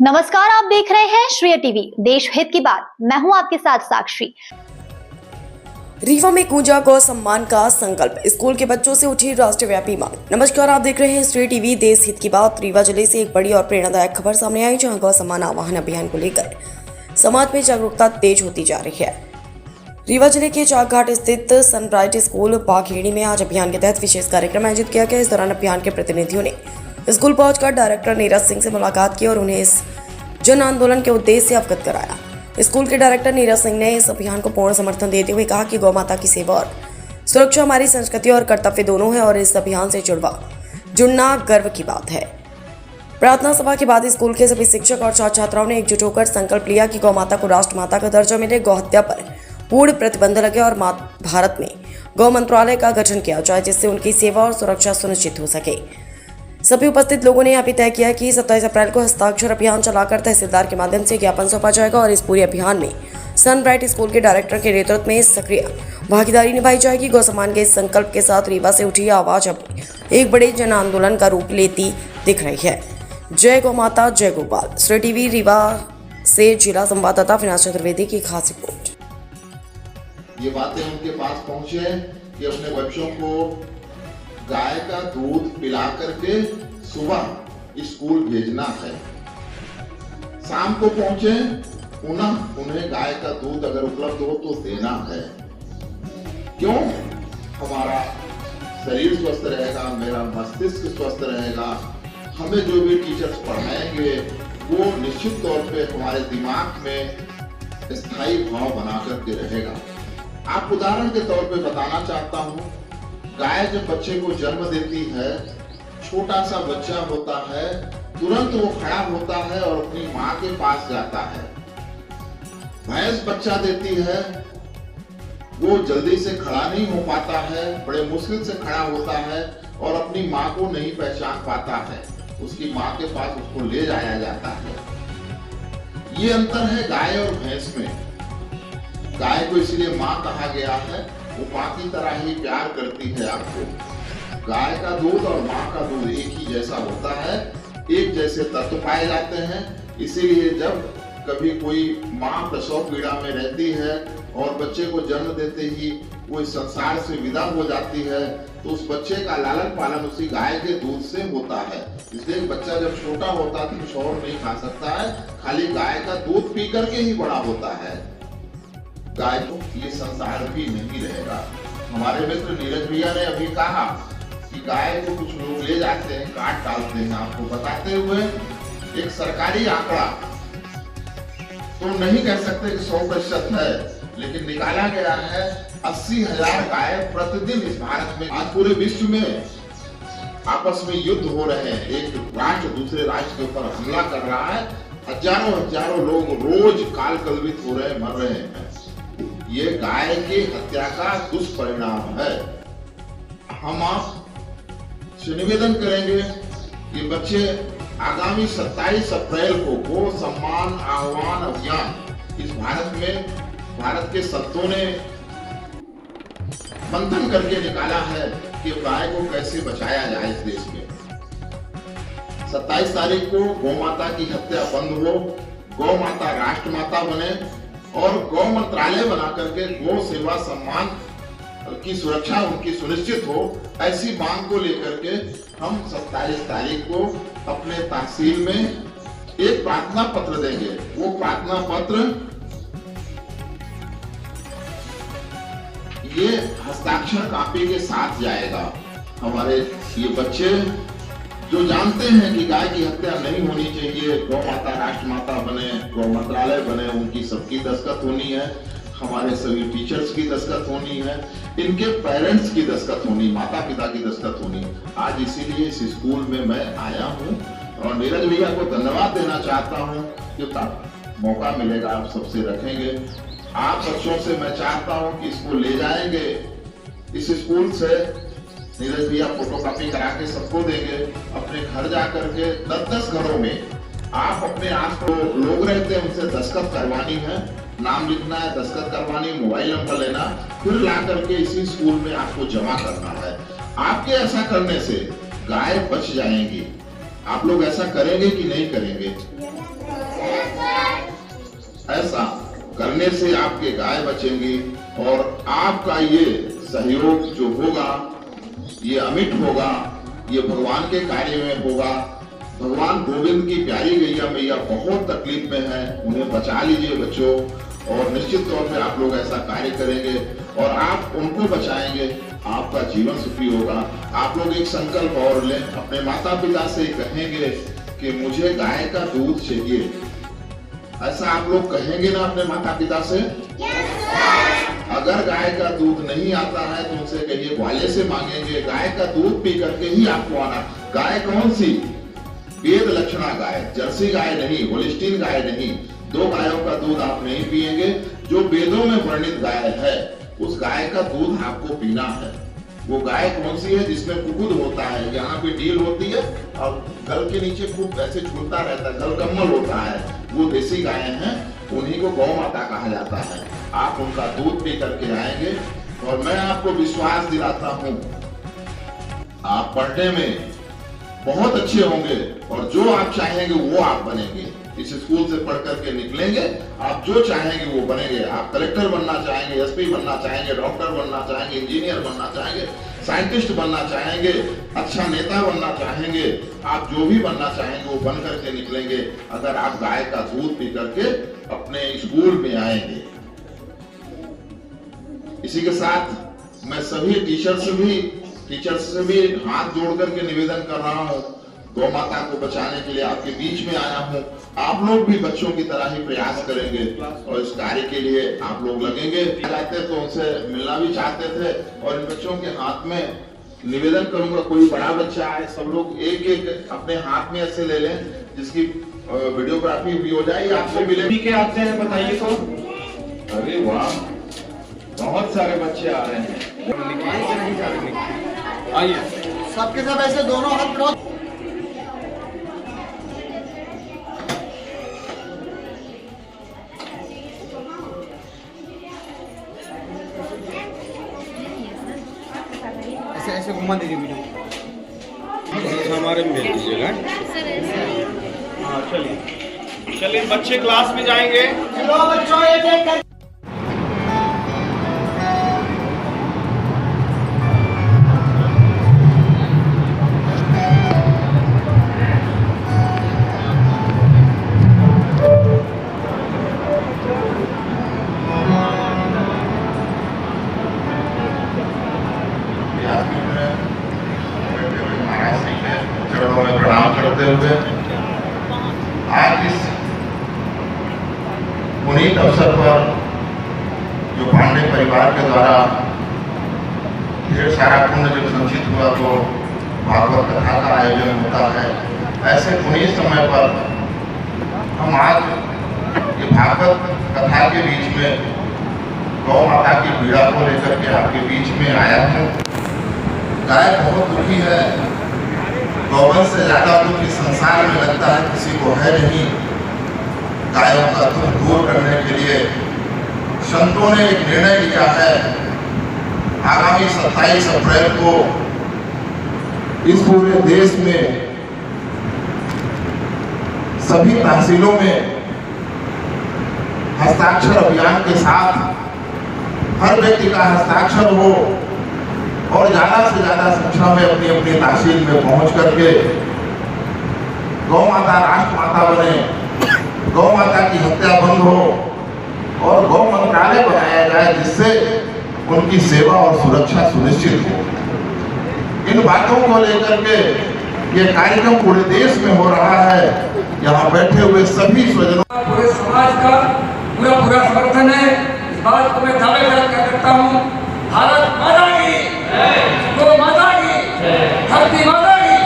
नमस्कार, आप देख रहे हैं श्रेय टीवी, देश हित की बात। मैं हूं आपके साथ साक्षी। रीवा में गूंजा गौ सम्मान का संकल्प, स्कूल के बच्चों से उठी राष्ट्रव्यापी मांग। नमस्कार, आप देख रहे हैं श्रेय टीवी, देश हित की बात। रीवा जिले से एक बड़ी और प्रेरणादायक खबर सामने आई, जहां गौ सम्मान आह्वान अभियान को लेकर समाज में जागरूकता तेज होती जा रही है। रीवा जिले के चाकघाट स्थित सनब्राइट स्कूल बाघेड़ी में आज अभियान के तहत विशेष कार्यक्रम आयोजित किया गया। इस दौरान अभियान के प्रतिनिधियों ने स्कूल पहुंचकर डायरेक्टर नीरज सिंह से मुलाकात की और उन्हें इस जन आंदोलन के उद्देश्य से अवगत कराया। स्कूल के डायरेक्टर नीरज सिंह ने इस अभियान को पूर्ण समर्थन देते हुए कहा कि गौ माता की सेवा और सुरक्षा हमारी संस्कृति और कर्तव्य दोनों है और इस अभियान से जुड़ना गर्व की बात है। प्रार्थना सभा के बाद स्कूल के सभी शिक्षक और छात्र छात्राओं ने एकजुट होकर संकल्प लिया कि गौ माता को राष्ट्र माता का दर्जा मिले, गौ हत्या पर पूर्ण प्रतिबंध लगे और भारत में गौ मंत्रालय का गठन किया जाए, जिससे उनकी सेवा और सुरक्षा सुनिश्चित हो सके। सभी उपस्थित लोगों ने यह भी तय किया कि 27 अप्रैल को हस्ताक्षर अभियान चलाकर तहसीलदार के माध्यम से ज्ञापन सौंपा जाएगा और इस पूरे अभियान में सनब्राइट स्कूल के डायरेक्टर के नेतृत्व में सक्रिय भागीदारी निभाई जाएगी। गौ सम्मान के इस संकल्प के साथ रीवा से उठी आवाज अब एक बड़े जन आंदोलन का रूप लेती दिख रही है। जय गौ माता, जय गोपाल। श्रेय टीवी रीवा से जिला संवाददाता अविनाश चतुर्वेदी की खास रिपोर्ट। ये बातें उनके पास पहुंचे कि अपने बच्चों को गाय का दूध पिला करके सुबह स्कूल भेजना है, शाम को पहुंचे पुनः उन्हें गाय का दूध अगर उपलब्ध हो तो देना है। क्यों? हमारा शरीर स्वस्थ रहेगा, मेरा मस्तिष्क स्वस्थ रहेगा, हमें जो भी टीचर्स पढ़ाएंगे वो निश्चित तौर पे हमारे दिमाग में स्थायी भाव बना करके रहेगा। आप उदाहरण के तौर पे बताना चाहता हूँ, गाय जब बच्चे को जन्म देती है, छोटा सा बच्चा होता है, तुरंत वो खड़ा होता है और अपनी माँ के पास जाता है। भैंस बच्चा देती है, वो जल्दी से खड़ा नहीं हो पाता है, बड़े मुश्किल से खड़ा होता है और अपनी माँ को नहीं पहचान पाता है, उसकी माँ के पास उसको ले जाया जाता है। ये अंतर है गाय और भैंस में। गाय को इसलिए माँ कहा गया है, वो माँ की तरह ही प्यार करती है आपको। गाय का दूध और माँ का दूध एक ही जैसा होता है, एक जैसे तत्व पाए जाते हैं। इसीलिए जब कभी कोई माँ प्रसव पीड़ा में रहती है और बच्चे को जन्म देते ही वो इस संसार से विदा हो जाती है, तो उस बच्चे का लालन पालन उसी गाय के दूध से होता है। इसलिए बच्चा जब छोटा होता है तो कुछ और नहीं खा सकता है, खाली गाय का दूध पी करके ही बड़ा होता है। गाय को ये संसार भी नहीं रहेगा। हमारे मित्र नीरज भैया ने अभी कहा कि गाय को कुछ लोग ले जाते हैं, काट डालते हैं। आपको बताते हुए एक सरकारी आंकड़ा तो नहीं कह सकते कि 100% है, लेकिन निकाला गया है 80,000 गाय प्रतिदिन इस भारत में। आज पूरे विश्व में आपस में युद्ध हो रहे हैं, एक राष्ट्र दूसरे राष्ट्र के ऊपर हमला कर रहा है, हजारों लोग रोज काल कलवित हो रहे, मर रहे हैं। ये गाय की हत्या का दुष्परिणाम है। हम आप से निवेदन करेंगे कि बच्चे आगामी 27 अप्रैल को गौ सम्मान आह्वान अभियान इस भारत में भारत के संतों ने मंथन करके निकाला है कि गाय को कैसे बचाया जाए इस देश में। 27 तारीख को गौ माता की हत्या बंद हो, गौ माता राष्ट्र माता बने और गौ मंत्रालय बना करके गौ सेवा सम्मान की सुरक्षा उनकी सुनिश्चित हो, ऐसी मांग को लेकर के हम 27 तारीख को अपने तहसील में एक प्रार्थना पत्र देंगे। वो प्रार्थना पत्र ये हस्ताक्षर कॉपी के साथ जाएगा। हमारे ये बच्चे जो जानते हैं कि गाय की हत्या नहीं होनी चाहिए, गौ माता राष्ट्र माता बने, गौ मंत्रालय बने, उनकी सबकी दस्तखत होनी है, हमारे सभी टीचर्स की दस्तखत होनी है, इनके पेरेंट्स की दस्तखत होनी, माता पिता की दस्तखत होनी। आज इसीलिए इस स्कूल में मैं आया हूँ और नीरज भैया को धन्यवाद देना चाहता हूँ कि मौका मिलेगा आप सबसे रखेंगे। आप बच्चों से मैं चाहता हूँ कि इसको ले जाएंगे, इस स्कूल से नीरज भैया फोटोकॉपी करा के सबको देंगे। अपने घर जा करके 10-10 घरों में आप अपने आस पास लोग रहते हैं उनसे दस्तखत करवानी है, नाम लिखना है, दस्तखत करवानी, मोबाइल नंबर लेना, फिर ला करके इसी स्कूल में आपको जमा करना है। आपके ऐसा करने से गाय बच जाएंगी। आप लोग ऐसा करेंगे कि नहीं करेंगे? मरने से आपके गाय बचेंगी और आपका ये सहयोग जो होगा ये अमिट होगा, ये भगवान के कार्य में होगा। भगवान गोविंद की प्यारी गैया मैया बहुत तकलीफ में है, उन्हें बचा लीजिए बच्चों, और निश्चित तौर पे आप लोग ऐसा कार्य करेंगे और आप उनको बचाएंगे, आपका जीवन सुखी होगा। आप लोग एक संकल्प और लें, अपने माता पिता से कहेंगे कि मुझे गाय का दूध चाहिए। ऐसा आप लोग कहेंगे ना अपने माता पिता से? अगर गाय का दूध नहीं आता है तो उनसे कहिए ग्वाले से मांगेंगे, गाय का दूध पी करके ही आपको आना। गाय कौन सी? वेद लक्षणा गाय, जर्सी गाय नहीं, होलिस्टीन गाय नहीं। 2 गायों का दूध आप नहीं पिएंगे, जो वेदों में वर्णित गाय है उस गाय का दूध आपको पीना है। वो गाय कौन सी है? जिसमें कुकुद होता है, यहाँ पे डील होती है और गल के नीचे खूब ऐसे झूलता रहता है, गल कम्बल होता है, वो देसी गाय हैं, उन्हीं को गौ माता कहा जाता है। आप उनका दूध पी करके आएंगे और मैं आपको विश्वास दिलाता हूँ आप पढ़ने में बहुत अच्छे होंगे और जो आप चाहेंगे वो आप बनेंगे। इस स्कूल से पढ़ करके निकलेंगे, आप जो चाहेंगे वो बनेंगे। आप कलेक्टर बनना चाहेंगे, एसपी बनना चाहेंगे, डॉक्टर बनना चाहेंगे, इंजीनियर बनना चाहेंगे, साइंटिस्ट बनना चाहेंगे, अच्छा नेता बनना चाहेंगे, आप जो भी बनना चाहेंगे वो बन करके निकलेंगे अगर आप गाय का दूध पी करके अपने स्कूल में आएंगे। इसी के साथ मैं सभी टीचर्स से भी हाथ जोड़ करके निवेदन कर रहा हूँ, गौ माता को बचाने के लिए आपके बीच में आया हूँ। आप लोग भी बच्चों की तरह ही प्रयास करेंगे और इस कार्य के लिए आप लोग लगेंगे। चाहते तो उनसे मिलना भी चाहते थे और इन बच्चों के हाथ में निवेदन करूंगा, कोई बड़ा बच्चा है, सब लोग एक एक अपने हाथ में ऐसे ले लें जिसकी वीडियोग्राफी भी हो जाए। आपसे मिले के आते हैं बताइए तो? अरे वाह, बहुत सारे बच्चे आ रहे हैं। आइए सबके सब ऐसे दोनों हाथ क्रॉस। ऐसे ऐसे घुमा दीजिए वीडियो। हमारे में भेज दीजिएगा। हाँ चलिए बच्चे क्लास में जाएंगे। चलो बच्चों एक प्रणाम करते हुए आज इस पुनीत अवसर पर जो पांडे परिवार के द्वारा ढेर सारा पुण्य जब संचित हुआ तो भागवत कथा का आयोजन होता है। ऐसे पुनीत समय पर हम आज ये भागवत कथा के बीच में गौ माता की पीड़ा को लेकर के आपके बीच में आया हूँ। गाय बहुत दुखी है, गौवंश से ज्यादा दुख इस संसार में लगता है किसी को है नहीं। गायों का दुख दूर करने के लिए संतों ने एक निर्णय लिया है, आगामी 27 अप्रैल को इस पूरे देश में सभी तहसीलों में हस्ताक्षर अभियान के साथ हर व्यक्ति का हस्ताक्षर हो और ज्यादा से ज्यादा संख्या में अपनी अपनी तहसील में पहुंच करके गौ माता राष्ट्र माता बने, गौ माता की हत्या बंद हो और गौ मंत्रालय बनाया जाए जिससे उनकी सेवा और सुरक्षा सुनिश्चित हो। इन बातों को लेकर के ये कार्यक्रम पूरे देश में हो रहा है। यहाँ बैठे हुए सभी स्वजनों, पूरे समाज का पूरा समर्थन है। इस बात को मैं दावे करता हूँ, भारत माता की, गौ माता की, धरती माता की।